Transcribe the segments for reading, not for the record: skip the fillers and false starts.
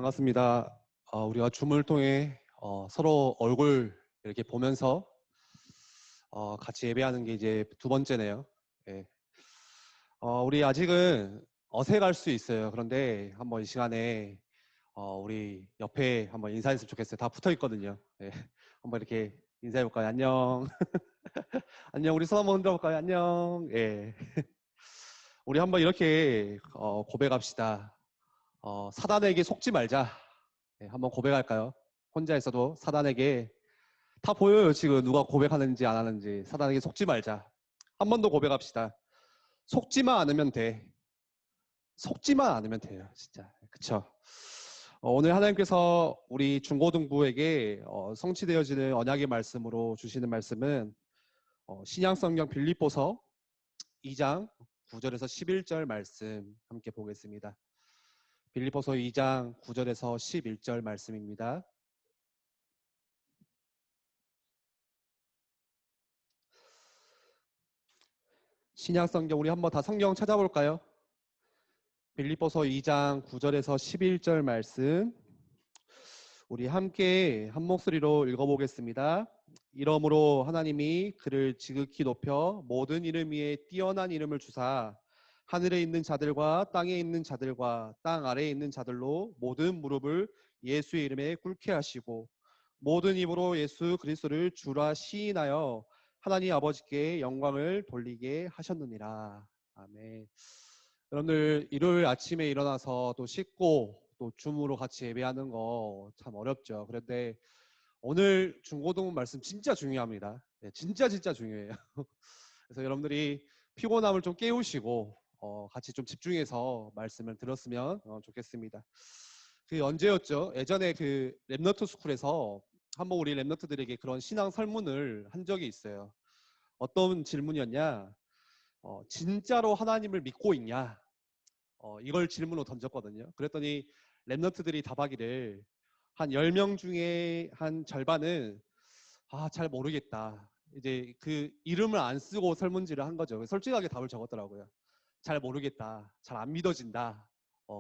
반갑습니다. 우리가 줌을 통해 서로 얼굴 이렇게 보면서 같이 예배하는 게 이제 두 번째네요. 예. 우리 아직은 어색할 수 있어요. 그런데 한번 이 시간에 우리 옆에 한번 인사했으면 좋겠어요. 다 붙어 있거든요. 예. 한번 이렇게 인사해 볼까요? 안녕. 안녕. 우리 손 한번 흔들어 볼까요? 안녕. 예. 우리 한번 이렇게 고백합시다. 사단에게 속지 말자. 네, 한번 고백할까요? 혼자 있어도 사단에게 다 보여요. 지금 누가 고백하는지 안 하는지. 사단에게 속지 말자. 한 번 더 고백합시다. 속지만 않으면 돼. 속지만 않으면 돼요. 진짜. 그쵸? 오늘 하나님께서 우리 중고등부에게 성취되어지는 언약의 말씀으로 주시는 말씀은 신약성경 빌립보서 2장 9절에서 11절 말씀 함께 보겠습니다. 빌립보서 2장 9절에서 11절 말씀입니다. 신약성경 우리 한번 다 성경 찾아볼까요? 빌립보서 2장 9절에서 11절 말씀 우리 함께 한 목소리로 읽어보겠습니다. 이러므로 하나님이 그를 지극히 높여 모든 이름 위에 뛰어난 이름을 주사 하늘에 있는 자들과 땅에 있는 자들과 땅 아래에 있는 자들로 모든 무릎을 예수의 이름에 꿇게 하시고 모든 입으로 예수 그리스도를 주라 시인하여 하나님 아버지께 영광을 돌리게 하셨느니라. 아멘. 여러분들 일요일 아침에 일어나서 또 씻고 또 줌으로 같이 예배하는 거 참 어렵죠. 그런데 오늘 중고등 말씀 진짜 중요합니다. 네, 진짜 중요해요. 그래서 여러분들이 피곤함을 좀 깨우시고 같이 좀 집중해서 말씀을 들었으면 좋겠습니다. 그 언제였죠? 예전에 그 랩너트 스쿨에서 한번 우리 랩너트들에게 그런 신앙 설문을 한 적이 있어요. 어떤 질문이었냐? 진짜로 하나님을 믿고 있냐? 이걸 질문으로 던졌거든요. 그랬더니 랩너트들이 답하기를 한 10명 중에 한 절반은 잘 모르겠다. 이제 그 이름을 안 쓰고 설문지를 한 거죠. 솔직하게 답을 적었더라고요. 잘 모르겠다. 잘 안 믿어진다.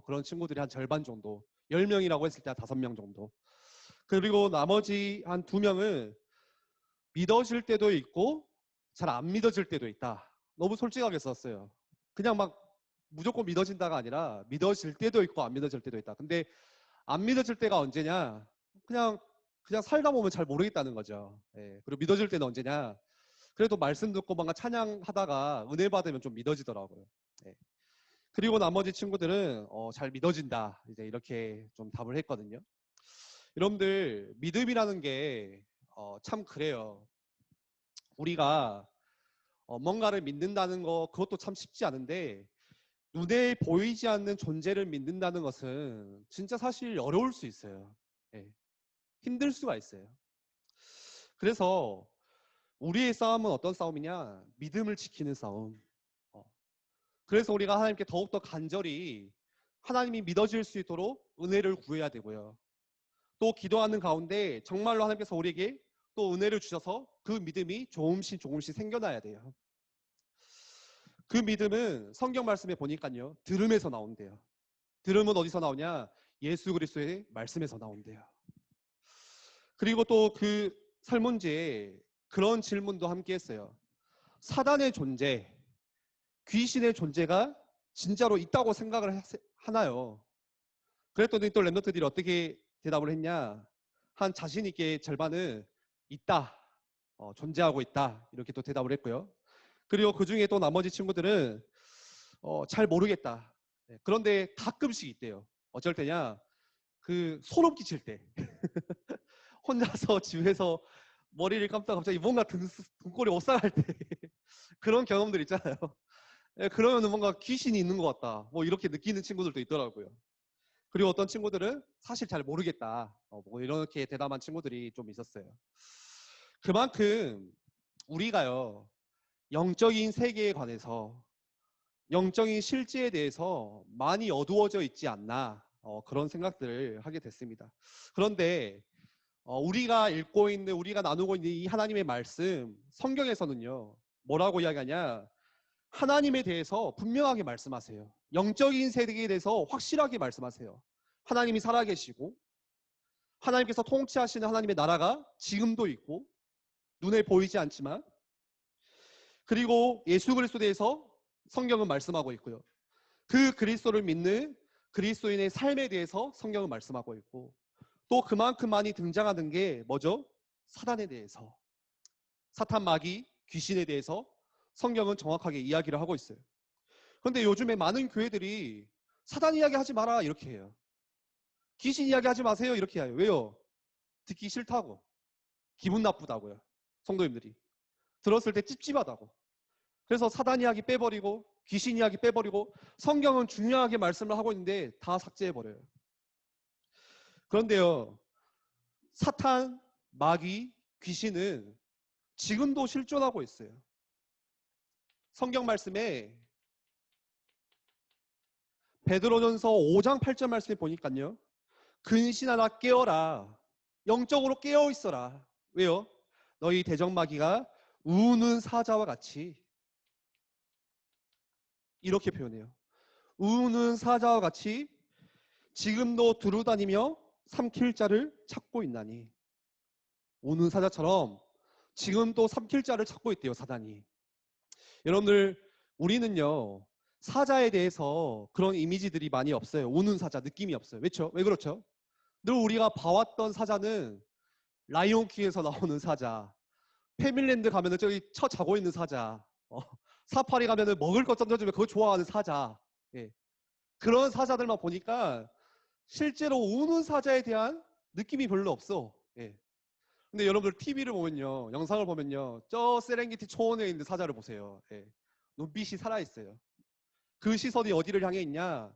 그런 친구들이 한 절반 정도. 10명이라고 했을 때 한 5명 정도. 그리고 나머지 한 2명은 믿어질 때도 있고 잘 안 믿어질 때도 있다. 너무 솔직하게 썼어요. 그냥 막 무조건 믿어진다가 아니라 믿어질 때도 있고 안 믿어질 때도 있다. 근데 안 믿어질 때가 언제냐? 그냥 살다 보면 잘 모르겠다는 거죠. 예. 그리고 믿어질 때는 언제냐? 그래도 말씀 듣고 뭔가 찬양하다가 은혜 받으면 좀 믿어지더라고요. 예. 그리고 나머지 친구들은 잘 믿어진다. 이제 이렇게 좀 답을 했거든요. 여러분들 믿음이라는 게 참 그래요. 우리가 뭔가를 믿는다는 거 그것도 참 쉽지 않은데 눈에 보이지 않는 존재를 믿는다는 것은 진짜 사실 어려울 수 있어요. 예. 힘들 수가 있어요. 그래서 우리의 싸움은 어떤 싸움이냐? 믿음을 지키는 싸움. 어. 그래서 우리가 하나님께 더욱더 간절히 하나님이 믿어질 수 있도록 은혜를 구해야 되고요. 또 기도하는 가운데 정말로 하나님께서 우리에게 또 은혜를 주셔서 그 믿음이 조금씩 생겨나야 돼요. 그 믿음은 성경 말씀에 보니까요. 들음에서 나온대요. 들음은 어디서 나오냐? 예수 그리스도의 말씀에서 나온대요. 그리고 또 그 설문지에 그런 질문도 함께 했어요. 사단의 존재, 귀신의 존재가 진짜로 있다고 생각을 하나요? 그랬더니 또 랩너트들이 어떻게 대답을 했냐? 한 자신 있게 절반은 있다, 존재하고 있다 이렇게 또 대답을 했고요. 그리고 그 중에 또 나머지 친구들은 잘 모르겠다. 네, 그런데 가끔씩 있대요. 어쩔 때냐? 그 소름 끼칠 때 혼자서 집에서 머리를 감다가 갑자기 뭔가 등골이 오싹할 때 그런 경험들 있잖아요. 예, 그러면 뭔가 귀신이 있는 것 같다. 뭐 이렇게 느끼는 친구들도 있더라고요. 그리고 어떤 친구들은 사실 잘 모르겠다. 뭐 이렇게 대담한 친구들이 좀 있었어요. 그만큼 우리가요, 영적인 세계에 관해서 영적인 실제에 대해서 많이 어두워져 있지 않나 그런 생각들을 하게 됐습니다. 그런데 우리가 읽고 있는 우리가 나누고 있는 이 하나님의 말씀 성경에서는요 뭐라고 이야기하냐 하나님에 대해서 분명하게 말씀하세요. 영적인 세계에 대해서 확실하게 말씀하세요. 하나님이 살아계시고 하나님께서 통치하시는 하나님의 나라가 지금도 있고 눈에 보이지 않지만 그리고 예수 그리스도에 대해서 성경은 말씀하고 있고요. 그 그리스도를 믿는 그리스도인의 삶에 대해서 성경은 말씀하고 있고 또 그만큼 많이 등장하는 게 뭐죠? 사단에 대해서 사탄 마귀 귀신에 대해서 성경은 정확하게 이야기를 하고 있어요. 그런데 요즘에 많은 교회들이 사단 이야기 하지 마라 이렇게 해요. 귀신 이야기 하지 마세요 이렇게 해요. 왜요? 듣기 싫다고 기분 나쁘다고요. 성도님들이 들었을 때 찝찝하다고. 그래서 사단 이야기 빼버리고 귀신 이야기 빼버리고 성경은 중요하게 말씀을 하고 있는데 다 삭제해버려요. 그런데요, 사탄, 마귀, 귀신은 지금도 실존하고 있어요. 성경 말씀에 베드로전서 5장 8절 말씀에 보니까요. 근신하라 깨어라. 영적으로 깨어 있어라. 왜요? 너희 대적마귀가 우는 사자와 같이 이렇게 표현해요. 우는 사자와 같이 지금도 두루다니며 삼킬 자를 찾고 있나니. 우는 사자처럼 지금도 삼킬 자를 찾고 있대요, 사단이. 여러분들, 우리는요, 사자에 대해서 그런 이미지들이 많이 없어요. 우는 사자, 느낌이 없어요. 왜죠? 왜 그렇죠? 늘 우리가 봐왔던 사자는 라이온킹에서 나오는 사자, 패밀랜드 가면은 저기 쳐 자고 있는 사자, 사파리 가면은 먹을 것 던져주면 그거 좋아하는 사자, 예. 그런 사자들만 보니까 실제로 우는 사자에 대한 느낌이 별로 없어. 예. 근데 여러분들 TV를 보면요, 영상을 보면요, 저 세렝게티 초원에 있는 사자를 보세요. 예. 눈빛이 살아있어요. 그 시선이 어디를 향해 있냐?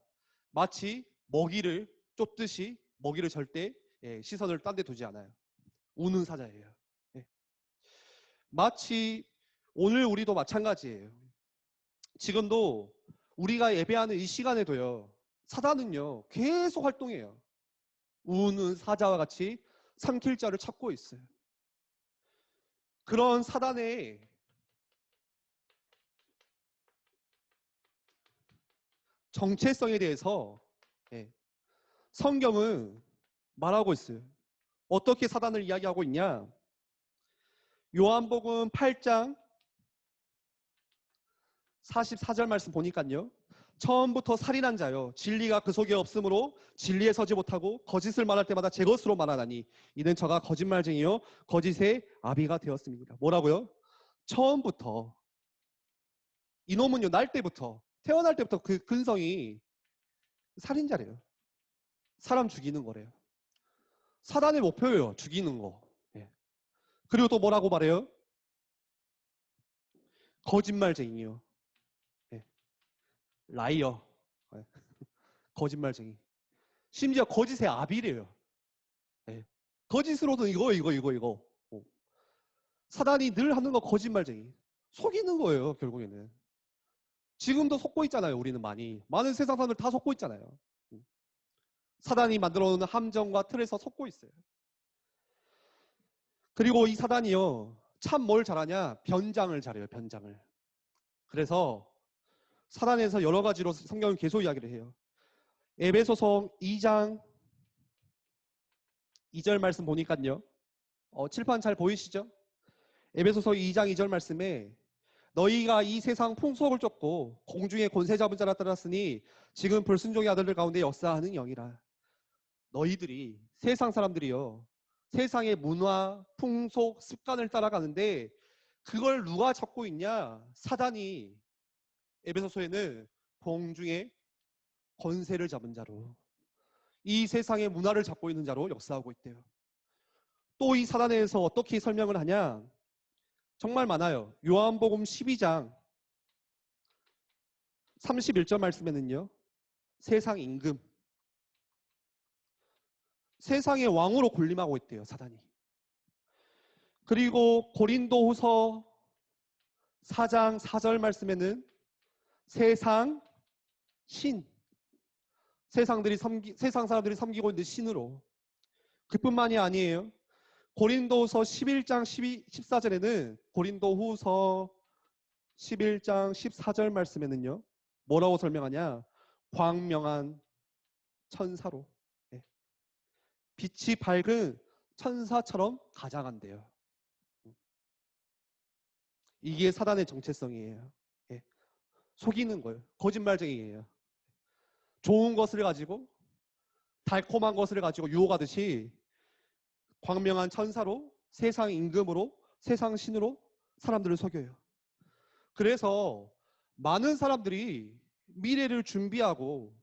마치 먹이를 쫓듯이 먹이를 절대 시선을 딴 데 두지 않아요. 우는 사자예요. 예. 마치 오늘 우리도 마찬가지예요. 지금도 우리가 예배하는 이 시간에도요. 사단은요. 계속 활동해요. 우는 사자와 같이 삼킬 자를 찾고 있어요. 그런 사단의 정체성에 대해서 성경은 말하고 있어요. 어떻게 사단을 이야기하고 있냐? 요한복음 8장 44절 말씀 보니까요. 처음부터 살인한 자요. 진리가 그 속에 없으므로 진리에 서지 못하고 거짓을 말할 때마다 제 것으로 말하나니 이는 저가 거짓말쟁이요 거짓의 아비가 되었습니다. 뭐라고요? 처음부터 이놈은요 날 때부터 태어날 때부터 그 근성이 살인자래요. 사람 죽이는 거래요. 사단의 목표예요. 죽이는 거. 예. 그리고 또 뭐라고 말해요? 거짓말쟁이요. 예. 라이어. 예. 거짓말쟁이. 심지어 거짓의 아비래요. 예. 거짓으로도 이거. 사단이 늘 하는 거 거짓말쟁이. 속이는 거예요, 결국에는. 지금도 속고 있잖아요, 우리는 많이. 많은 세상 사람들 다 속고 있잖아요. 사단이 만들어 놓은 함정과 틀에서 속고 있어요. 그리고 이 사단이요, 참 뭘 잘하냐? 변장을 잘해요, 변장을. 그래서 사단에서 여러 가지로 성경은 계속 이야기를 해요. 에베소서 2장 2절 말씀 보니까요. 칠판 잘 보이시죠? 에베소서 2장 2절 말씀에 너희가 이 세상 풍속을 쫓고 공중의 권세 잡은 자라 따랐으니 지금 불순종의 아들들 가운데 역사하는 영이라. 너희들이 세상 사람들이요. 세상의 문화, 풍속, 습관을 따라가는데 그걸 누가 잡고 있냐? 사단이 에베소서에는 공중의 권세를 잡은 자로 이 세상의 문화를 잡고 있는 자로 역사하고 있대요. 또 이 사단에서 어떻게 설명을 하냐? 정말 많아요. 요한복음 12장 31절 말씀에는요. 세상 임금, 세상의 왕으로 군림하고 있대요. 사단이. 그리고 고린도후서 4장 4절 말씀에는 세상 신, 세상 사람들이 섬기고 있는 신으로. 그뿐만이 아니에요. 고린도후서 11장 14절에는 고린도후서 11장 14절 말씀에는요. 뭐라고 설명하냐? 광명한 천사로. 빛이 밝은 천사처럼 가장한대요. 이게 사단의 정체성이에요. 예. 속이는 거예요. 거짓말쟁이에요. 좋은 것을 가지고 달콤한 것을 가지고 유혹하듯이 광명한 천사로 세상 임금으로 세상 신으로 사람들을 속여요. 그래서 많은 사람들이 미래를 준비하고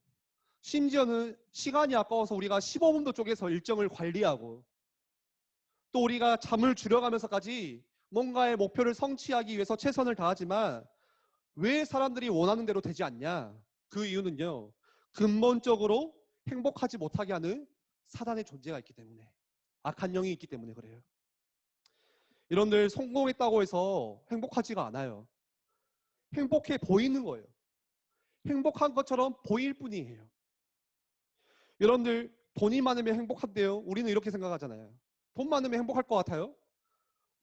심지어는 시간이 아까워서 우리가 15분도 쪼개서 일정을 관리하고 또 우리가 잠을 줄여가면서까지 뭔가의 목표를 성취하기 위해서 최선을 다하지만 왜 사람들이 원하는 대로 되지 않냐? 그 이유는요. 근본적으로 행복하지 못하게 하는 사단의 존재가 있기 때문에, 악한 영이 있기 때문에 그래요. 여러분들 성공했다고 해서 행복하지가 않아요. 행복해 보이는 거예요. 행복한 것처럼 보일 뿐이에요. 여러분들 돈이 많으면 행복한데요. 우리는 이렇게 생각하잖아요. 돈 많으면 행복할 것 같아요?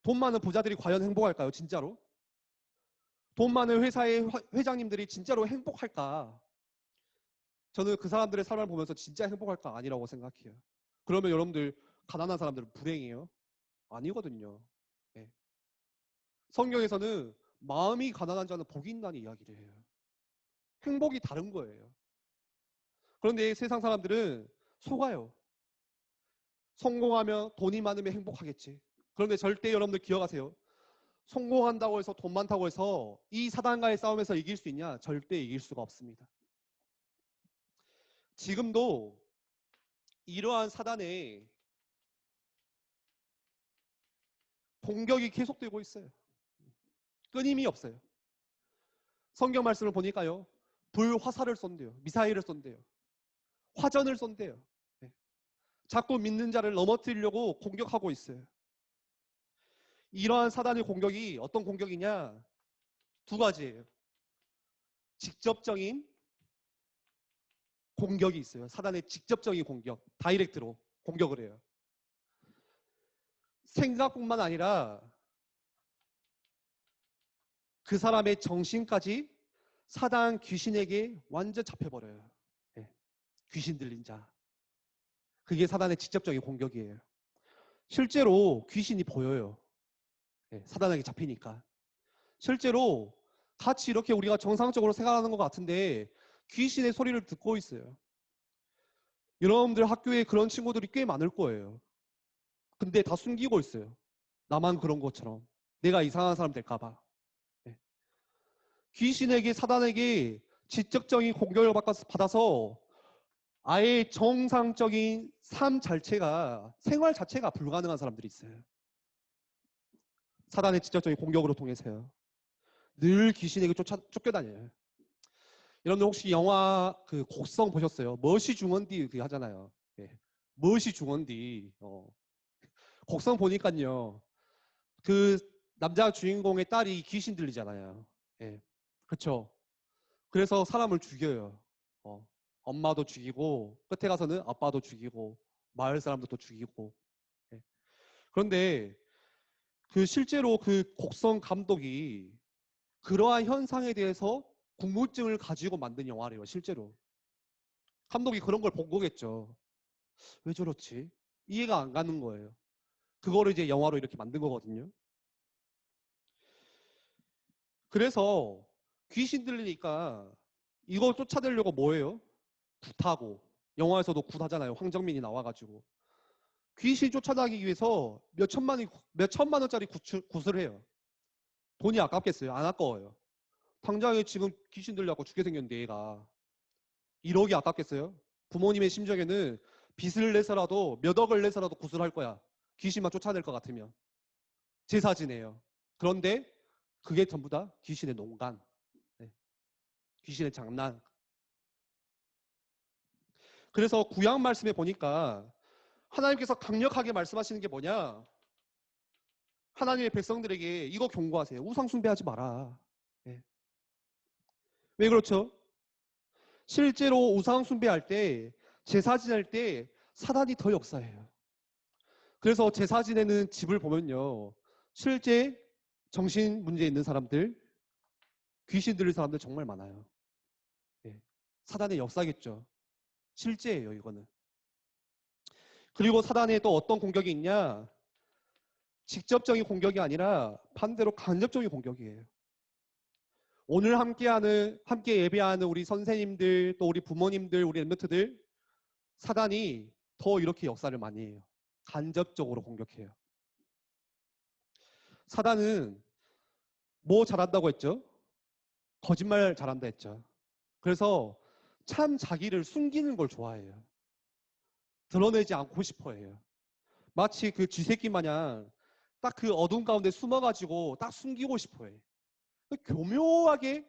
돈 많은 부자들이 과연 행복할까요? 진짜로? 돈 많은 회사의 회장님들이 진짜로 행복할까? 저는 그 사람들의 삶을 보면서 진짜 행복할까? 아니라고 생각해요. 그러면 여러분들 가난한 사람들은 불행해요? 아니거든요. 네. 성경에서는 마음이 가난한 자는 복이 있다는 이야기를 해요. 행복이 다른 거예요. 그런데 세상 사람들은 속아요. 성공하면 돈이 많으면 행복하겠지. 그런데 절대 여러분들 기억하세요. 성공한다고 해서 돈 많다고 해서 이 사단과의 싸움에서 이길 수 있냐? 절대 이길 수가 없습니다. 지금도 이러한 사단의 공격이 계속되고 있어요. 끊임이 없어요. 성경 말씀을 보니까요. 불화살을 쏜대요. 미사일을 쏜대요. 화전을 쏜대요. 네. 자꾸 믿는 자를 넘어뜨리려고 공격하고 있어요. 이러한 사단의 공격이 어떤 공격이냐? 두 가지예요. 직접적인 공격이 있어요. 사단의 직접적인 공격, 다이렉트로 공격을 해요. 생각뿐만 아니라 그 사람의 정신까지 사단 귀신에게 완전 잡혀버려요. 네. 귀신 들린 자. 그게 사단의 직접적인 공격이에요. 실제로 귀신이 보여요. 네. 사단에게 잡히니까. 실제로 같이 이렇게 우리가 정상적으로 생각하는 것 같은데 귀신의 소리를 듣고 있어요. 여러분들 학교에 그런 친구들이 꽤 많을 거예요. 근데 다 숨기고 있어요. 나만 그런 것처럼. 내가 이상한 사람 될까봐. 네. 귀신에게 사단에게 지적적인 공격을 받아서 아예 정상적인 삶 자체가 생활 자체가 불가능한 사람들이 있어요. 사단의 지적적인 공격으로 통해서요. 늘 귀신에게 쫓겨다녀요. 여러분들 혹시 영화 그 곡성 보셨어요? 머시 중원디 그 하잖아요. 예. 머시 중원디. 곡성 보니까요. 그 남자 주인공의 딸이 귀신 들리잖아요. 예. 그렇죠. 그래서 사람을 죽여요. 엄마도 죽이고 끝에 가서는 아빠도 죽이고 마을 사람도 죽이고. 예. 그런데 그 실제로 그 곡성 감독이 그러한 현상에 대해서 궁금증을 가지고 만든 영화래요. 실제로. 감독이 그런 걸 본 거겠죠. 왜 저렇지? 이해가 안 가는 거예요. 그거를 이제 영화로 이렇게 만든 거거든요. 그래서 귀신 들리니까 이거 쫓아내려고 뭐예요? 굿하고 영화에서도 굿하잖아요. 황정민이 나와가지고 귀신 쫓아나기 위해서 몇 천만 원짜리 굿을 해요. 돈이 아깝겠어요? 안 아까워요. 당장에 지금 귀신 들려고 죽게 생겼는데 얘가 1억이 아깝겠어요? 부모님의 심정에는 빚을 내서라도 몇 억을 내서라도 굿을 할 거야. 귀신만 쫓아낼 것 같으면. 제사 지내요. 그런데 그게 전부 다 귀신의 농간, 네. 귀신의 장난. 그래서 구약 말씀에 보니까 하나님께서 강력하게 말씀하시는 게 뭐냐? 하나님의 백성들에게 이거 경고하세요. 우상 숭배하지 마라. 네. 왜 그렇죠? 실제로 우상 숭배할 때, 제사 지낼 때 사단이 더 역사해요. 그래서 제사 지내는 집을 보면요. 실제 정신 문제 있는 사람들, 귀신 들린 사람들 정말 많아요. 네. 사단의 역사겠죠. 실제예요, 이거는. 그리고 사단에 또 어떤 공격이 있냐? 직접적인 공격이 아니라 반대로 간접적인 공격이에요. 오늘 함께 예배하는 우리 선생님들, 또 우리 부모님들, 우리 엠너트들, 사단이 더 이렇게 역사를 많이 해요. 간접적으로 공격해요. 사단은 뭐 잘한다고 했죠? 거짓말 잘한다 했죠. 그래서 참 자기를 숨기는 걸 좋아해요. 드러내지 않고 싶어 해요. 마치 그 쥐새끼 마냥 딱 그 어둠 가운데 숨어가지고 딱 숨기고 싶어 해. 교묘하게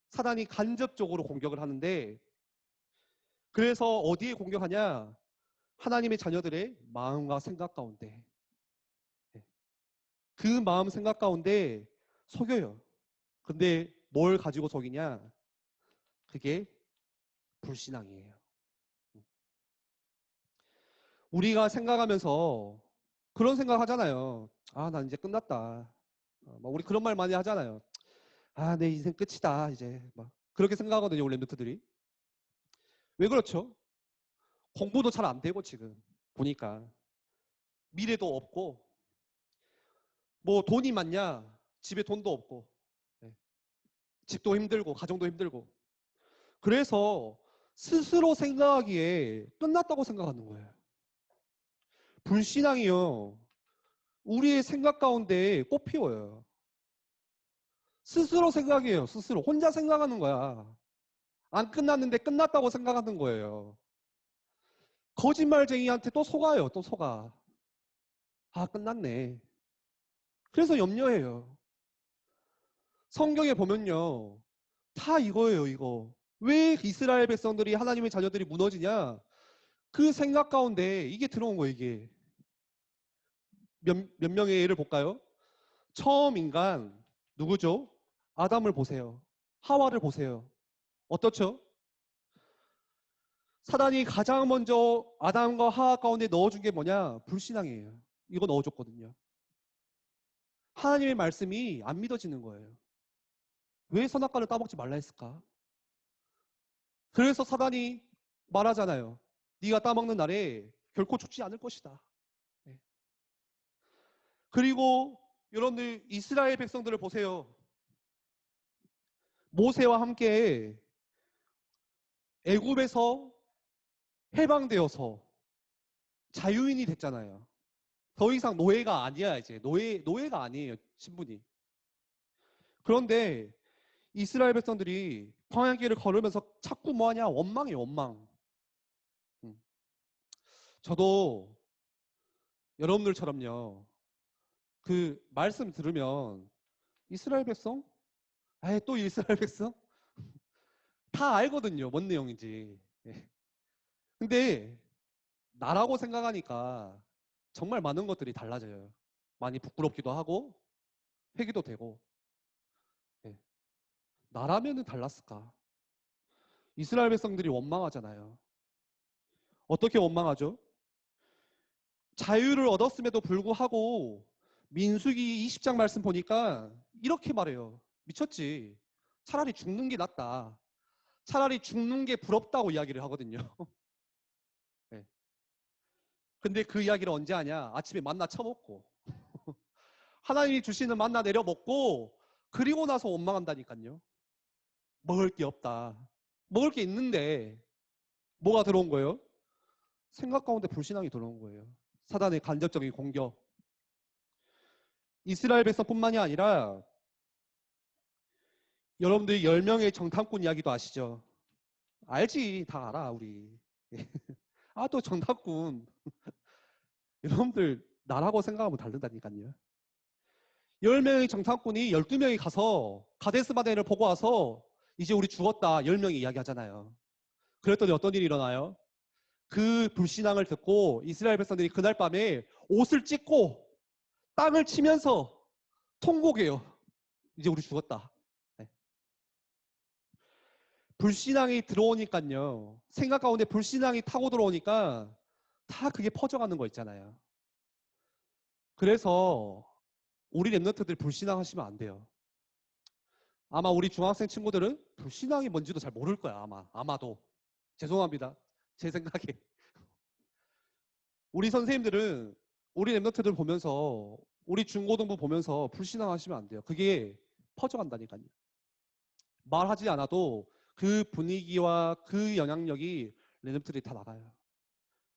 사단이 간접적으로 공격을 하는데, 그래서 어디에 공격하냐? 하나님의 자녀들의 마음과 생각 가운데. 그 마음 생각 가운데 속여요. 근데 뭘 가지고 속이냐? 그게 불신앙이에요. 우리가 생각하면서 그런 생각 하잖아요. 아, 난 이제 끝났다. 우리 그런 말 많이 하잖아요. 아, 내 인생 끝이다. 이제 막 그렇게 생각하거든요, 우리 랩노트들이. 왜 그렇죠? 공부도 잘 안 되고 지금 보니까 미래도 없고, 뭐 돈이 많냐? 집에 돈도 없고, 네. 집도 힘들고 가정도 힘들고. 그래서 스스로 생각하기에 끝났다고 생각하는 거예요. 불신앙이요. 우리의 생각 가운데 꽃 피워요. 스스로 생각해요. 스스로. 혼자 생각하는 거야. 안 끝났는데 끝났다고 생각하는 거예요. 거짓말쟁이한테 또 속아요. 또 속아. 아, 끝났네. 그래서 염려해요. 성경에 보면요. 다 이거예요, 이거. 왜 이스라엘 백성들이 하나님의 자녀들이 무너지냐? 그 생각 가운데 이게 들어온 거예요, 이게. 몇 명의 예를 볼까요? 처음 인간, 누구죠? 아담을 보세요. 하와를 보세요. 어떻죠? 사단이 가장 먼저 아담과 하와 가운데 넣어준 게 뭐냐? 불신앙이에요. 이거 넣어줬거든요. 하나님의 말씀이 안 믿어지는 거예요. 왜 선악과를 따먹지 말라 했을까? 그래서 사단이 말하잖아요. 네가 따먹는 날에 결코 죽지 않을 것이다. 네. 그리고 여러분들 이스라엘 백성들을 보세요. 모세와 함께 애굽에서 해방되어서 자유인이 됐잖아요. 더 이상 노예가 아니야, 이제. 노예가 아니에요, 신분이. 그런데 이스라엘 백성들이 광야길을 걸으면서 자꾸 뭐하냐? 원망이에요, 원망. 음. 저도 여러분들처럼요. 그 말씀 들으면 이스라엘 백성? 아예 또 이스라엘 백성? 다 알거든요, 뭔 내용인지. 예. 근데 나라고 생각하니까 정말 많은 것들이 달라져요. 많이 부끄럽기도 하고 회개도 되고. 예. 나라면은 달랐을까? 이스라엘 백성들이 원망하잖아요. 어떻게 원망하죠? 자유를 얻었음에도 불구하고 민수기 20장 말씀 보니까 이렇게 말해요. 미쳤지. 차라리 죽는 게 낫다. 차라리 죽는 게 부럽다고 이야기를 하거든요. 네. 근데 그 이야기를 언제 하냐? 아침에 만나 처먹고 하나님이 주시는 만나 내려 먹고 그리고 나서 원망한다니까요. 먹을 게 없다. 먹을 게 있는데 뭐가 들어온 거예요? 생각 가운데 불신앙이 들어온 거예요. 사단의 간접적인 공격. 이스라엘 백성뿐만이 아니라 여러분들이 10명의 정탐꾼 이야기도 아시죠? 알지. 다 알아 우리. 아, 또 정탐꾼. 여러분들 나라고 생각하면 다르다니까요. 10명의 정탐꾼이 12명이 가서 가데스 바네를 보고 와서 이제 우리 죽었다 10명이 이야기하잖아요. 그랬더니 어떤 일이 일어나요? 그 불신앙을 듣고 이스라엘 백성들이 그날 밤에 옷을 찢고 땅을 치면서 통곡해요. 이제 우리 죽었다. 네. 불신앙이 들어오니까요. 생각 가운데 불신앙이 타고 들어오니까 다 그게 퍼져가는 거 있잖아요. 그래서 우리 랩런트들 불신앙하시면 안 돼요. 아마 우리 중학생 친구들은 불신앙이 뭔지도 잘 모를 거야. 아마도. 죄송합니다. 제 생각에. 우리 선생님들은 우리 랩너트들 보면서 우리 중고등부 보면서 불신앙하시면 안 돼요. 그게 퍼져간다니까요. 말하지 않아도 그 분위기와 그 영향력이 랩너트들이 다 나가요.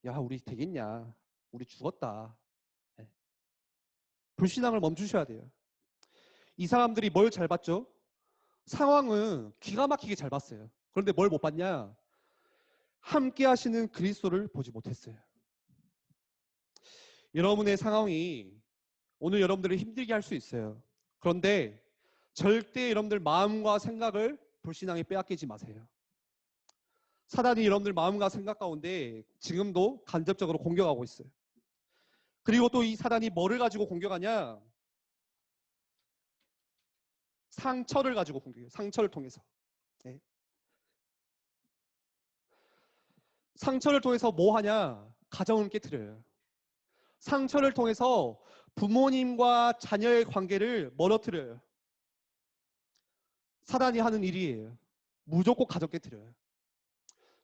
야, 우리 되겠냐? 우리 죽었다. 네. 불신앙을 멈추셔야 돼요. 이 사람들이 뭘 잘 봤죠? 상황은 기가 막히게 잘 봤어요. 그런데 뭘 못 봤냐? 함께 하시는 그리스도를 보지 못했어요. 여러분의 상황이 오늘 여러분들을 힘들게 할 수 있어요. 그런데 절대 여러분들 마음과 생각을 불신앙에 빼앗기지 마세요. 사단이 여러분들 마음과 생각 가운데 지금도 간접적으로 공격하고 있어요. 그리고 또 이 사단이 뭐를 가지고 공격하냐? 상처를 가지고 공격해요. 상처를 통해서. 네. 상처를 통해서 뭐 하냐? 가정을 깨트려요. 상처를 통해서 부모님과 자녀의 관계를 멀어뜨려요. 사단이 하는 일이에요. 무조건 가정 깨트려요.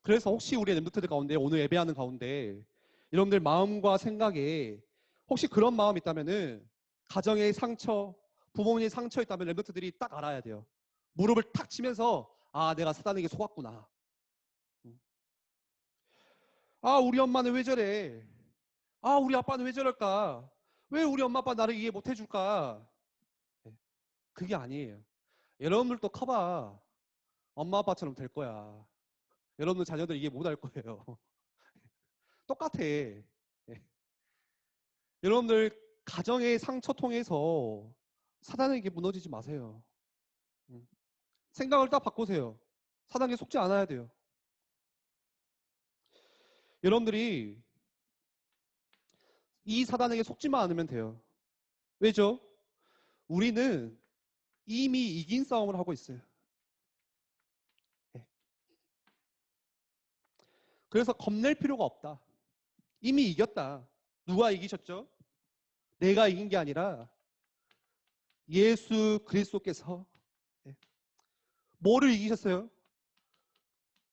그래서 혹시 우리 랩노트들 가운데 오늘 예배하는 가운데 여러분들 마음과 생각에 혹시 그런 마음이 있다면은 가정의 상처, 부모님의 상처 있다면 랩노트들이 딱 알아야 돼요. 무릎을 탁 치면서 아, 내가 사단에게 속았구나. 아, 우리 엄마는 왜 저래? 아, 우리 아빠는 왜 저럴까? 왜 우리 엄마 아빠 나를 이해 못 해줄까? 그게 아니에요. 여러분들도 커봐. 엄마 아빠처럼 될 거야. 여러분들 자녀들 이해 못 할 거예요. 똑같아. 예. 여러분들 가정의 상처 통해서 사단에게 무너지지 마세요. 생각을 딱 바꾸세요. 사단에게 속지 않아야 돼요. 여러분들이 이 사단에게 속지만 않으면 돼요. 왜죠? 우리는 이미 이긴 싸움을 하고 있어요. 예. 그래서 겁낼 필요가 없다. 이미 이겼다. 누가 이기셨죠? 내가 이긴 게 아니라 예수 그리스도께서 뭐를 이기셨어요?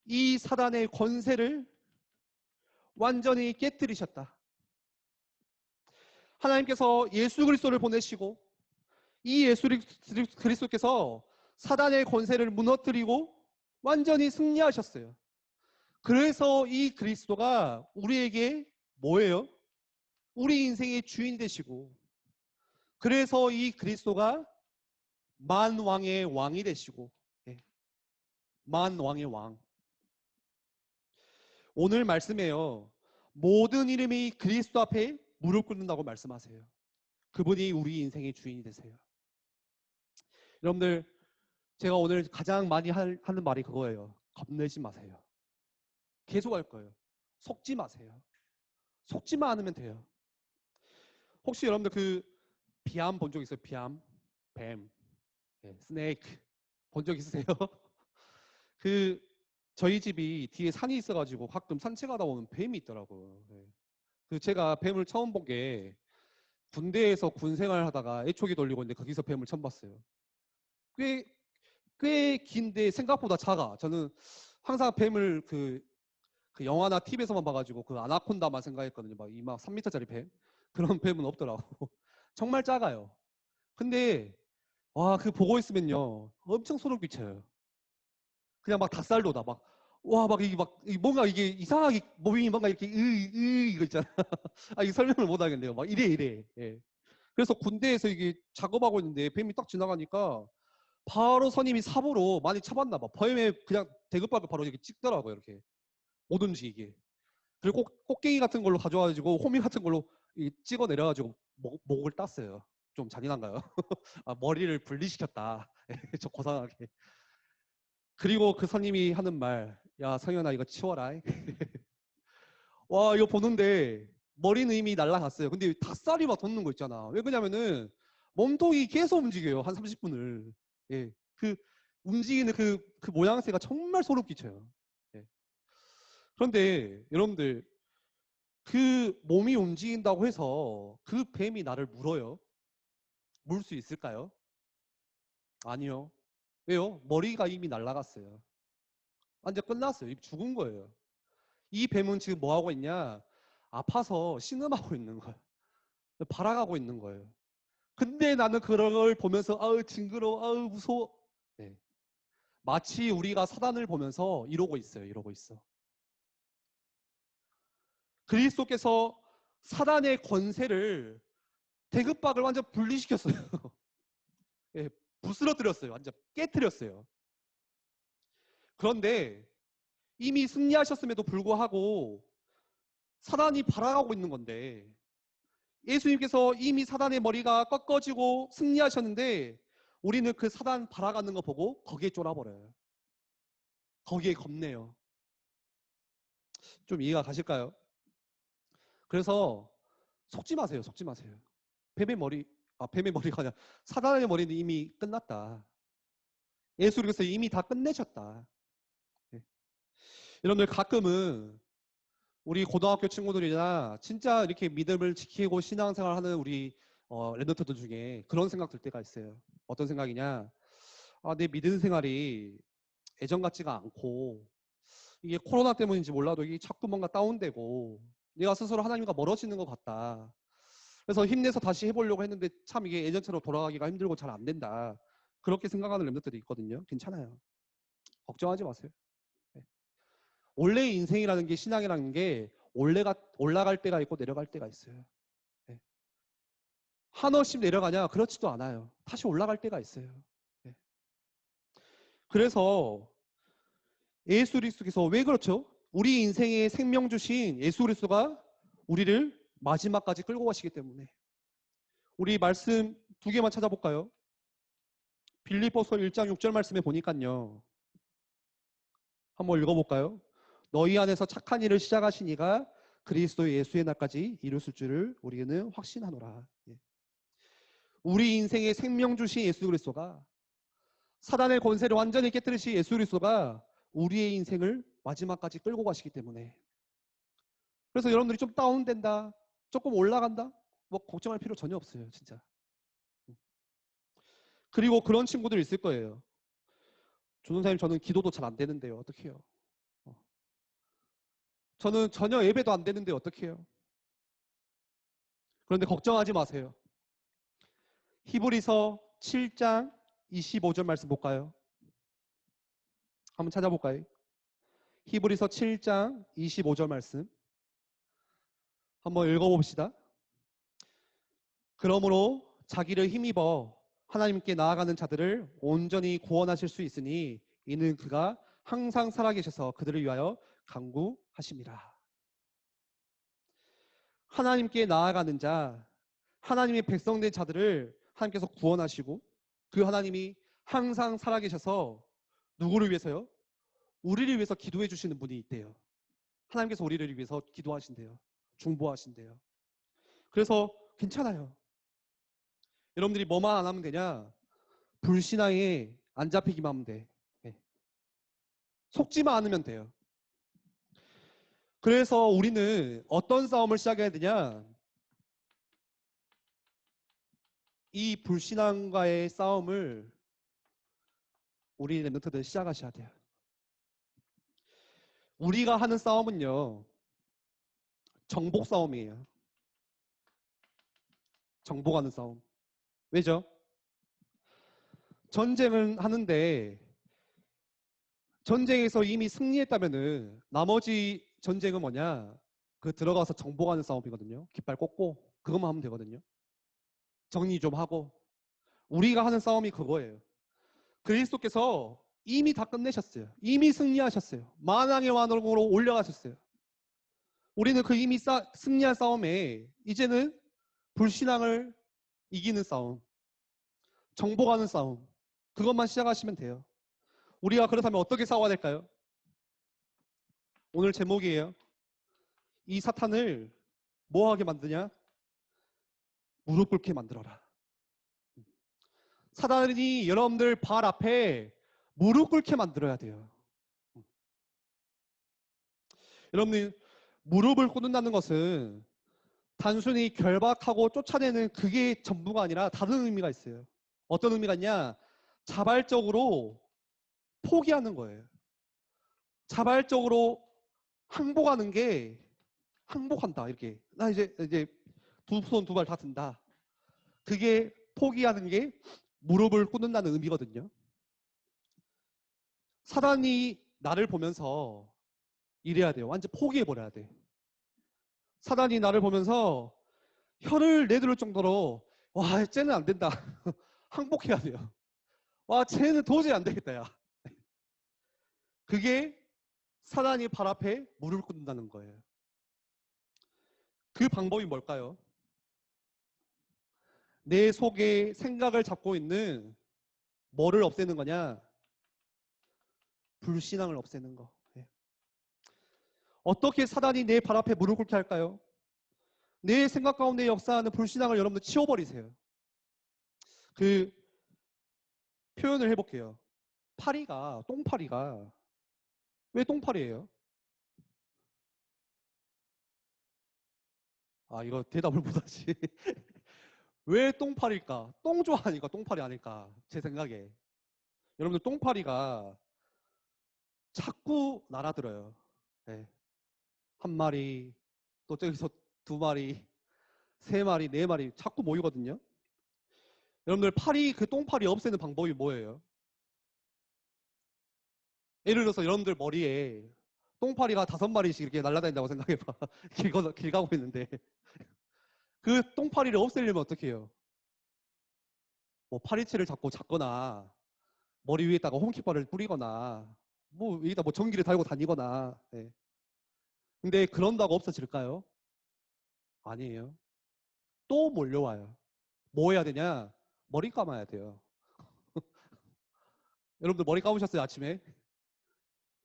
이 사단의 권세를 완전히 깨뜨리셨다. 하나님께서 예수 그리스도를 보내시고 이 예수 그리스도께서 사단의 권세를 무너뜨리고 완전히 승리하셨어요. 그래서 이 그리스도가 우리에게 뭐예요? 우리 인생의 주인 되시고 그래서 이 그리스도가 만왕의 왕이 되시고 만왕의 왕. 오늘 말씀에요. 모든 이름이 그리스도 앞에 무릎 꿇는다고 말씀하세요. 그분이 우리 인생의 주인이 되세요. 여러분들 제가 오늘 가장 많이 하는 말이 그거예요. 겁내지 마세요. 계속 할 거예요. 속지 마세요. 속지만 않으면 돼요. 혹시 여러분들 그 비암 본 적 있어요? 비암, 뱀, 스네이크 본 적 있으세요? 그 저희 집이 뒤에 산이 있어가지고 가끔 산책하다 보면 뱀이 있더라고요. 그 제가 뱀을 처음 본 게 군대에서 군 생활하다가 애초기 돌리고 있는데 거기서 뱀을 처음 봤어요. 꽤 긴데 생각보다 작아. 저는 항상 뱀을 그 영화나 TV에서만 봐가지고 그 아나콘다만 생각했거든요. 막 3m짜리 뱀 그런 뱀은 없더라고. 정말 작아요. 근데 와, 그 보고 있으면요 엄청 소름 끼쳐요. 그냥 막 닭살돋아. 막 와, 막 이게 뭔가 이게 이상하게 몸이 뭔가 이렇게 이거 있잖아. 아, 이게 설명을 못 하겠네요. 막 이래. 예. 그래서 군대에서 이게 작업하고 있는데 뱀이 딱 지나가니까 바로 선임이 삽으로 많이 쳐봤나 봐. 뱀에 그냥 대급박을 바로 이렇게 찍더라고요. 이렇게 못 움직이게. 그리고 꽃게이 같은 걸로 가져와가지고 호미 같은 걸로 찍어 내려가지고 목을 땄어요. 좀 잔인한가요? 아, 머리를 분리시켰다. 저 고상하게. 그리고 그 선임이 하는 말, 야 성현아 이거 치워라. 와 이거 보는데 머리는 이미 날라갔어요. 근데 닭살이 막 돋는 거 있잖아. 왜 그러냐면은 몸통이 계속 움직여요. 한 30분을. 예. 그 움직이는 그 모양새가 정말 소름 끼쳐요. 예. 그런데 여러분들 그 몸이 움직인다고 해서 그 뱀이 나를 물어요? 물 수 있을까요? 아니요. 왜요? 머리가 이미 날아갔어요. 완전 끝났어요. 죽은 거예요. 이 뱀은 지금 뭐 하고 있냐? 아파서 신음하고 있는 거예요. 발아가고 있는 거예요. 근데 나는 그런 걸 보면서 아우 징그러워, 아우 무서워. 네. 마치 우리가 사단을 보면서 이러고 있어요. 이러고 있어. 그리스도께서 사단의 권세를 대급박을 완전 분리시켰어요. 예, 부스러뜨렸어요. 완전 깨뜨렸어요. 그런데 이미 승리하셨음에도 불구하고 사단이 발아가고 있는 건데 예수님께서 이미 사단의 머리가 꺾어지고 승리하셨는데 우리는 그 사단 발아가는 거 보고 거기에 쫄아버려요. 거기에 겁내요. 좀 이해가 가실까요? 그래서 속지 마세요. 속지 마세요. 뱀의 머리가 아니라 사단의 머리는 이미 끝났다. 예수님께서 이미 다 끝내셨다. 네. 여러분들 가끔은 우리 고등학교 친구들이나 진짜 이렇게 믿음을 지키고 신앙생활하는 우리 랩런트들 중에 그런 생각 들 때가 있어요. 어떤 생각이냐? 아, 내 믿음 생활이 예전 같지가 않고 이게 코로나 때문인지 몰라도 이게 자꾸 뭔가 다운되고 내가 스스로 하나님과 멀어지는 것 같다. 그래서 힘내서 다시 해보려고 했는데 참 이게 예전처럼 돌아가기가 힘들고 잘 안 된다. 그렇게 생각하는 랩런트들이 있거든요. 괜찮아요. 걱정하지 마세요. 네. 원래의 인생이라는 게 신앙이라는 게 올라갈 때가 있고 내려갈 때가 있어요. 네. 한없이 내려가냐? 그렇지도 않아요. 다시 올라갈 때가 있어요. 네. 그래서 예수 그리스도께서 왜 그렇죠? 우리 인생에 생명 주신 예수 그리스도가 우리를 마지막까지 끌고 가시기 때문에 우리 말씀 두 개만 찾아볼까요? 빌립보서 1장 6절 말씀에 보니까요. 한번 읽어볼까요? 너희 안에서 착한 일을 시작하신 이가 그리스도 예수의 날까지 이루실 줄을 우리는 확신하노라. 예. 우리 인생에 생명 주신 예수 그리스도가 사단의 권세를 완전히 깨뜨리신 예수 그리스도가 우리의 인생을 마지막까지 끌고 가시기 때문에 그래서 여러분들이 좀 다운된다, 조금 올라간다, 뭐 걱정할 필요 전혀 없어요, 진짜. 그리고 그런 친구들 있을 거예요. 조선사님 저는 기도도 잘 안 되는데요, 어떻게 해요? 저는 전혀 예배도 안 되는데 어떻게 해요? 그런데 걱정하지 마세요. 히브리서 7장 25절 말씀 볼까요? 한번 찾아볼까요? 히브리서 7장 25절 말씀 한번 읽어봅시다. 그러므로 자기를 힘입어 하나님께 나아가는 자들을 온전히 구원하실 수 있으니 이는 그가 항상 살아계셔서 그들을 위하여 간구하심이라. 하나님께 나아가는 자, 하나님의 백성된 자들을 하나님께서 구원하시고 그 하나님이 항상 살아계셔서 누구를 위해서요? 우리를 위해서 기도해 주시는 분이 있대요. 하나님께서 우리를 위해서 기도하신대요. 중보하신대요. 그래서 괜찮아요. 여러분들이 뭐만 안 하면 되냐? 불신앙에 안 잡히기만 하면 돼. 네. 속지만 않으면 돼요. 그래서 우리는 어떤 싸움을 시작해야 되냐? 이 불신앙과의 싸움을 우리 랩런트들 시작하셔야 돼요. 우리가 하는 싸움은요. 정복 싸움이에요. 정복하는 싸움. 왜죠? 전쟁을 하는데 전쟁에서 이미 승리했다면은 나머지 전쟁은 뭐냐? 그 들어가서 정복하는 싸움이거든요. 깃발 꽂고 그것만 하면 되거든요. 정리 좀 하고 우리가 하는 싸움이 그거예요. 그리스도께서 이미 다 끝내셨어요. 이미 승리하셨어요. 만왕의 왕으로 올려가셨어요. 우리는 그 이미 승리한 싸움에 이제는 불신앙을 이기는 싸움, 정복하는 싸움 그것만 시작하시면 돼요. 우리가 그렇다면 어떻게 싸워야 될까요? 오늘 제목이에요. 이 사탄을 뭐하게 만드냐? 무릎 꿇게 만들어라. 사단이 여러분들 발 앞에 무릎 꿇게 만들어야 돼요. 여러분들 무릎을 꿇는다는 것은 단순히 결박하고 쫓아내는 그게 전부가 아니라 다른 의미가 있어요. 어떤 의미가 있냐? 자발적으로 포기하는 거예요. 자발적으로 항복하는 게 항복한다. 이렇게. 나 이제 두 손 두 발 다 든다. 그게 포기하는 게 무릎을 꿇는다는 의미거든요. 사단이 나를 보면서 이래야 돼요. 완전 포기해버려야 돼. 사단이 나를 보면서 혀를 내두를 정도로 와, 쟤는 안 된다. 항복해야 돼요. 와, 쟤는 도저히 안 되겠다, 야. 그게 사단이 발 앞에 무릎을 꿇는다는 거예요. 그 방법이 뭘까요? 내 속에 생각을 잡고 있는 뭐를 없애는 거냐? 불신앙을 없애는 거. 예. 어떻게 사단이 내 발 앞에 무릎 꿇게 할까요? 내 생각 가운데 역사하는 불신앙을 여러분들 치워버리세요. 그 표현을 해볼게요. 똥파리가 왜 똥파리예요? 아, 이거 대답을 못하지. 왜 똥파리일까? 똥 좋아하니까 똥파리 아닐까? 제 생각에. 여러분들 똥파리가 자꾸 날아들어요. 네. 한 마리, 또 저기서 두 마리, 세 마리, 네 마리 자꾸 모이거든요. 여러분들 그 똥파리 없애는 방법이 뭐예요? 예를 들어서 여러분들 머리에 똥파리가 5마리씩 이렇게 날아다닌다고 생각해봐. 길 가고 있는데. 그 똥파리를 없애려면 어떻게 해요? 뭐 파리채를 잡고 잡거나, 머리 위에다가 홈키퍼를 뿌리거나, 뭐 여기다 뭐 전기를 달고 다니거나. 네. 근데 그런다고 없어질까요? 아니에요. 또 몰려와요. 뭐 해야 되냐? 머리 감아야 돼요. 여러분들 머리 감으셨어요, 아침에?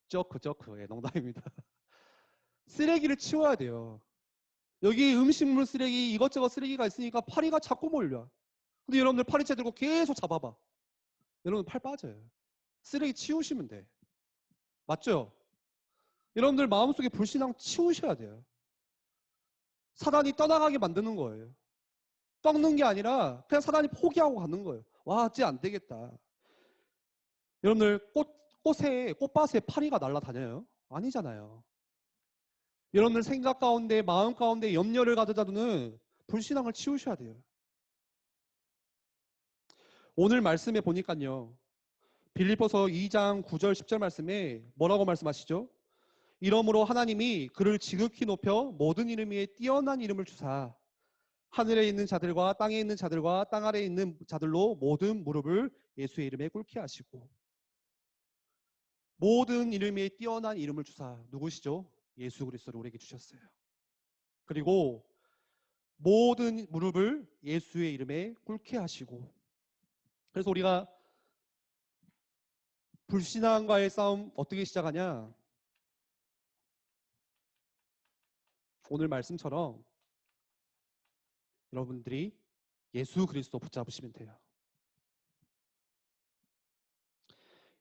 저크. 예, 농담입니다. 쓰레기를 치워야 돼요. 여기 음식물 쓰레기, 이것저것 쓰레기가 있으니까 파리가 자꾸 몰려. 근데 여러분들 파리채 들고 계속 잡아봐. 여러분 팔 빠져요. 쓰레기 치우시면 돼. 맞죠? 여러분들 마음속에 불신앙 치우셔야 돼요. 사단이 떠나가게 만드는 거예요. 꺾는 게 아니라 그냥 사단이 포기하고 가는 거예요. 와, 쟤 안 되겠다. 여러분들 꽃밭에 파리가 날아다녀요? 아니잖아요. 여러분들 생각 가운데, 마음 가운데 염려를 가져다 두는 불신앙을 치우셔야 돼요. 오늘 말씀에 보니까요. 빌립보서 2장 9절 10절 말씀에 뭐라고 말씀하시죠? 이러므로 하나님이 그를 지극히 높여 모든 이름 위에 뛰어난 이름을 주사 하늘에 있는 자들과 땅에 있는 자들과 땅 아래에 있는 자들로 모든 무릎을 예수의 이름에 꿇게 하시고 모든 이름 위에 뛰어난 이름을 주사 누구시죠? 예수 그리스도를 우리에게 주셨어요. 그리고 모든 무릎을 예수의 이름에 꿇게 하시고 그래서 우리가 불신앙과의 싸움 어떻게 시작하냐? 오늘 말씀처럼 여러분들이 예수 그리스도 붙잡으시면 돼요.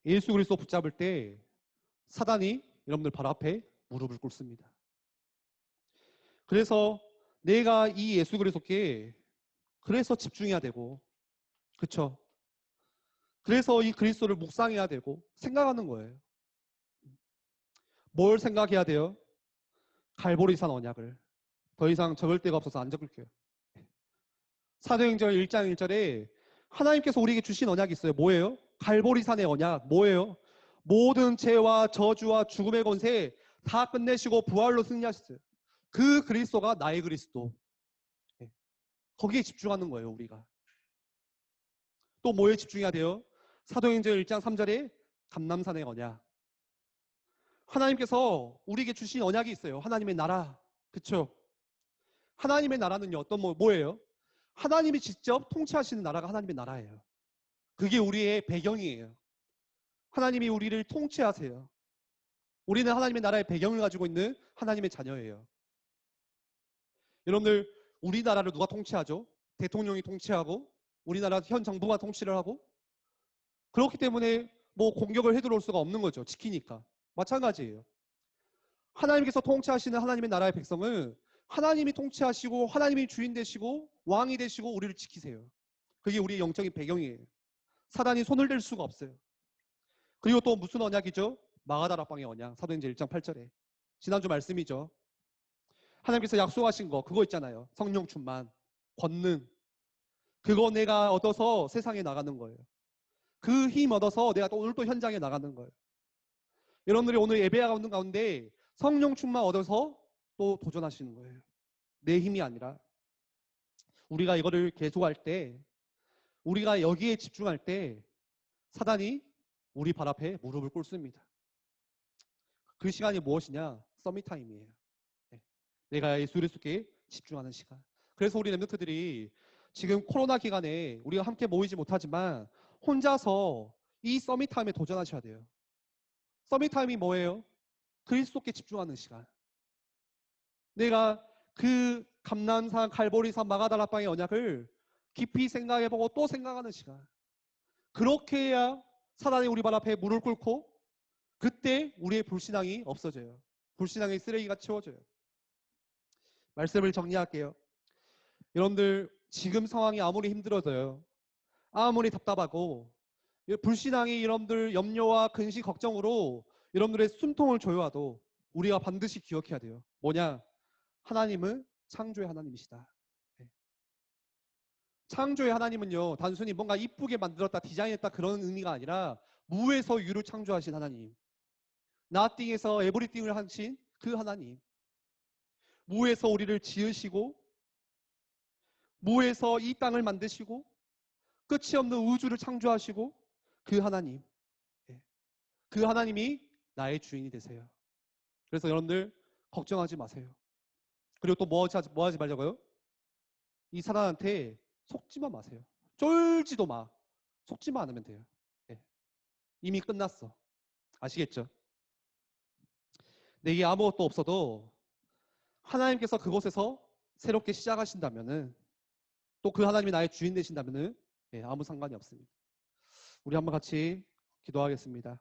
예수 그리스도 붙잡을 때 사단이 여러분들 바로 앞에 무릎을 꿇습니다. 그래서 내가 이 예수 그리스도께 그래서 집중해야 되고 그쵸? 그래서 이 그리스도를 묵상해야 되고 생각하는 거예요. 뭘 생각해야 돼요? 갈보리산 언약을. 더 이상 적을 데가 없어서 안 적을게요. 사도행전 1장 1절에 하나님께서 우리에게 주신 언약이 있어요. 뭐예요? 갈보리산의 언약. 뭐예요? 모든 죄와 저주와 죽음의 권세 다 끝내시고 부활로 승리하셨어요. 그 그리스도가 나의 그리스도. 거기에 집중하는 거예요, 우리가. 또 뭐에 집중해야 돼요? 사도행전 1장 3절에 감람산의 언약. 하나님께서 우리에게 주신 언약이 있어요. 하나님의 나라. 그쵸? 하나님의 나라는요, 뭐예요? 하나님이 직접 통치하시는 나라가 하나님의 나라예요. 그게 우리의 배경이에요. 하나님이 우리를 통치하세요. 우리는 하나님의 나라의 배경을 가지고 있는 하나님의 자녀예요. 여러분들, 우리나라를 누가 통치하죠? 대통령이 통치하고 우리나라 현 정부가 통치를 하고 그렇기 때문에 뭐 공격을 해들어올 수가 없는 거죠. 지키니까. 마찬가지예요. 하나님께서 통치하시는 하나님의 나라의 백성은 하나님이 통치하시고 하나님이 주인 되시고 왕이 되시고 우리를 지키세요. 그게 우리의 영적인 배경이에요. 사단이 손을 댈 수가 없어요. 그리고 또 무슨 언약이죠? 마가다락방의 언약. 사도행전 1장 8절에. 지난주 말씀이죠. 하나님께서 약속하신 거 그거 있잖아요. 성령 충만, 권능. 그거 내가 얻어서 세상에 나가는 거예요. 그 힘 얻어서 내가 또 오늘 또 현장에 나가는 거예요. 여러분들이 오늘 예배하는 가운데 성령 충만 얻어서 또 도전하시는 거예요. 내 힘이 아니라 우리가 이거를 계속할 때, 우리가 여기에 집중할 때 사단이 우리 발 앞에 무릎을 꿇습니다. 그 시간이 무엇이냐? 서밋 타임이에요. 네. 내가 예수 그리스도께 집중하는 시간. 그래서 우리 렘넌트들이 지금 코로나 기간에 우리가 함께 모이지 못하지만 혼자서 이 서밋 타임에 도전하셔야 돼요. 서밋 타임이 뭐예요? 그리스도께 집중하는 시간. 내가 그 감난산, 갈보리산, 마가다라방의 언약을 깊이 생각해보고 또 생각하는 시간. 그렇게 해야 사단이 우리 발 앞에 무릎 꿇고 그때 우리의 불신앙이 없어져요. 불신앙의 쓰레기가 치워져요. 말씀을 정리할게요. 여러분들 지금 상황이 아무리 힘들어져요. 아무리 답답하고 불신앙이 여러분들 염려와 근심 걱정으로 여러분들의 숨통을 조여와도 우리가 반드시 기억해야 돼요. 뭐냐? 하나님은 창조의 하나님이시다. 네. 창조의 하나님은요, 단순히 뭔가 이쁘게 만들었다, 디자인했다 그런 의미가 아니라 무에서 유를 창조하신 하나님. nothing에서 everything을 하신 그 하나님. 무에서 우리를 지으시고 무에서 이 땅을 만드시고 끝이 없는 우주를 창조하시고 그 하나님. 예. 그 하나님이 나의 주인이 되세요. 그래서 여러분들 걱정하지 마세요. 그리고 또 뭐 하지 말자고요? 이 사단한테 속지만 마세요. 쫄지도 마. 속지만 않으면 돼요. 예. 이미 끝났어. 아시겠죠? 내게 아무것도 없어도 하나님께서 그곳에서 새롭게 시작하신다면은 또 그 하나님이 나의 주인 되신다면은 예, 아무 상관이 없습니다. 우리 한번 같이 기도하겠습니다.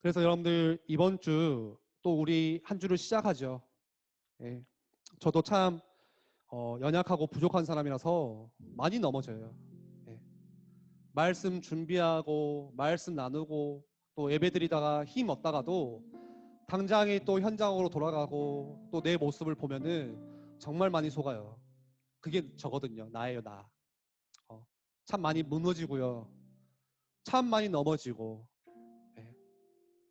그래서 여러분들 이번 주 또 우리 한 주를 시작하죠. 예, 저도 참 연약하고 부족한 사람이라서 많이 넘어져요. 예, 말씀 준비하고 말씀 나누고 또 예배 드리다가 힘 없다가도 당장에 또 현장으로 돌아가고 또 내 모습을 보면은 정말 많이 속아요. 그게 저거든요. 나예요, 나. 참 많이 무너지고요. 참 많이 넘어지고 예,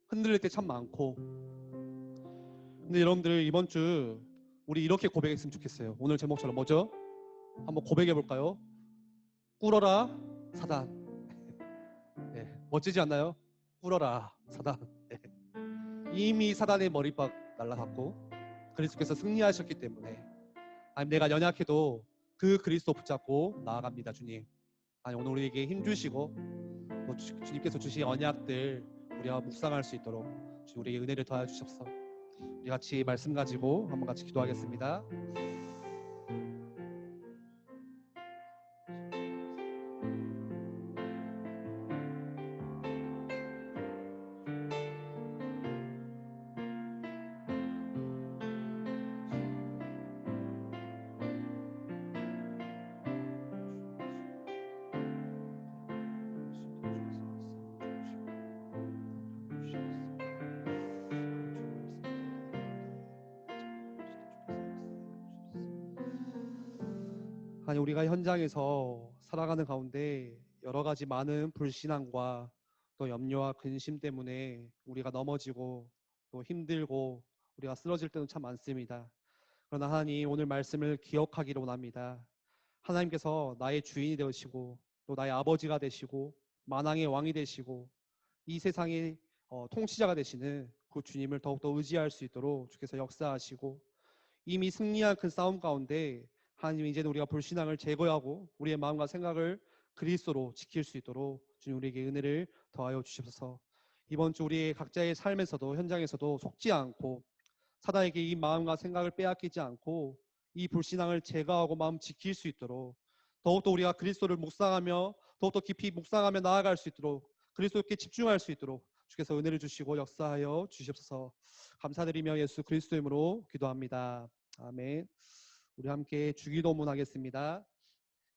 흔들릴 때 참 많고. 근데 여러분들 이번 주 우리 이렇게 고백했으면 좋겠어요. 오늘 제목처럼 뭐죠? 한번 고백해 볼까요? 꿇어라 사단. 예, 멋지지 않나요? 꿇어라 사단. 예. 이미 사단의 머리박 날라갔고 그리스도께서 승리하셨기 때문에 아니 내가 연약해도 그 그리스도 붙잡고 나아갑니다. 주님. 아니 오늘 우리에게 힘 주시고 또 주님께서 주신 언약들 우리가 묵상할 수 있도록 우리에게 은혜를 더하여 주셔서 우리 같이 말씀 가지고 한번 같이 기도하겠습니다. 아니 우리가 현장에서 살아가는 가운데 여러 가지 많은 불신앙과 또 염려와 근심 때문에 우리가 넘어지고 또 힘들고 우리가 쓰러질 때도 참 많습니다. 그러나 하나님 오늘 말씀을 기억하기를 원합니다. 하나님께서 나의 주인이 되시고 또 나의 아버지가 되시고 만왕의 왕이 되시고 이 세상의 통치자가 되시는 그 주님을 더욱더 의지할 수 있도록 주께서 역사하시고 이미 승리한 그 싸움 가운데 하나님 이제는 우리가 불신앙을 제거하고 우리의 마음과 생각을 그리스도로 지킬 수 있도록 주님 우리에게 은혜를 더하여 주시옵소서. 이번 주 우리의 각자의 삶에서도 현장에서도 속지 않고 사단에게 이 마음과 생각을 빼앗기지 않고 이 불신앙을 제거하고 마음 지킬 수 있도록 더욱더 우리가 그리스도를 묵상하며 더욱더 깊이 묵상하며 나아갈 수 있도록 그리스도께 집중할 수 있도록 주께서 은혜를 주시고 역사하여 주시옵소서. 감사드리며 예수 그리스도 이름으로 기도합니다. 아멘. 우리 함께 주기도문 하겠습니다.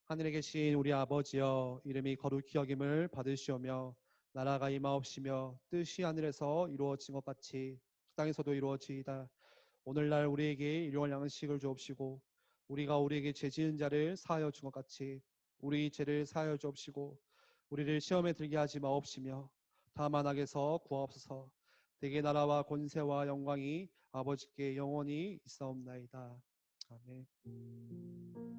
하늘에 계신 우리 아버지여 이름이 거룩히 여김을 받으시오며 나라가 임하옵시며 뜻이 하늘에서 이루어진 것 같이 땅에서도 이루어지이다. 오늘날 우리에게 일용할 양식을 주옵시고 우리가 우리에게 죄 지은 자를 사하여 준 것 같이 우리 죄를 사하여 주옵시고 우리를 시험에 들게 하지 마옵시며 다만 악에서 구하옵소서. 대개 나라와 권세와 영광이 아버지께 영원히 있사옵나이다. 아멘.